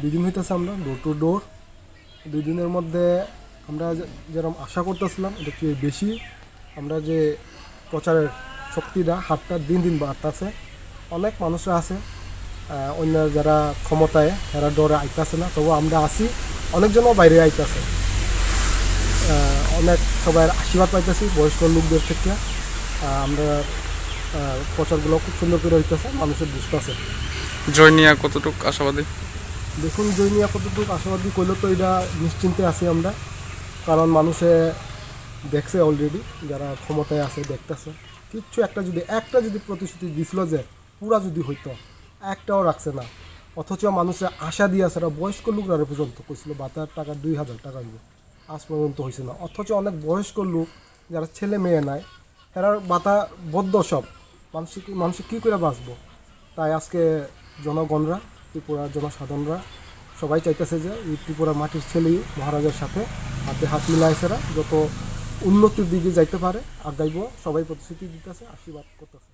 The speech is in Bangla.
2 দিন হইতেছে আমরা ডোর টু ডোর। 2 দিনের মধ্যে আমরা যেরকম আশা করতেছিলাম এটা কি বেশি, আমরা যে প্রচারের শক্তিটা হাতটা দিন দিন বাড়তেছে। অনেক মানুষরা আছে অন্য যারা ক্ষমতায় এরা ডরে আইতাছে না, তবু আমরা আসি, অনেকজনও বাইরে আইতাছে। অনেক সবাই আশীর্বাদ পাইতেছি বয়স্ক লোকদের থেকে। আমরা প্রচারগুলো খুব সুন্দর করে হইতেছে, মানুষের বুঝতে আছে। জয় নিয়ে কতটুকু আশাবাদী? দেখুন জয় নিয়ে কতটুকু আশাবাদী করলে তো এটা নিশ্চিন্তে আছি আমরা, কারণ মানুষে দেখছে অলরেডি, যারা ক্ষমতায় আছে দেখতেছে। কিচ্ছু একটা যদি প্রতিশ্রুতি দিছিল যে পুরা যদি হইতো, একটাও রাখছে না। অথচ মানুষের আশা দিয়ে আছে, বয়স্ক লোকরা পর্যন্ত কইছিল বাতার টাকা 2000 টাকা হইব, আজ পর্যন্ত হয়েছে না। অথচ অনেক বয়স্ক লোক যারা ছেলে মেয়ে নাই, এরা বাতা বদ্ধ সব, মানুষ কী করে বাঁচবো। তাই আজকে জনগণরা, ত্রিপুরার জনসাধারণরা সবাই চাইতেছে যে এই ত্রিপুরা মাটির ছেলেই মহারাজের সাথে হাতে হাত মিলাইছেরা যত উন্নতির দিকে যাইতে পারে আর যাইব, সবাই প্রতিশ্রুতি দিতেছে, আশীর্বাদ করতেছে।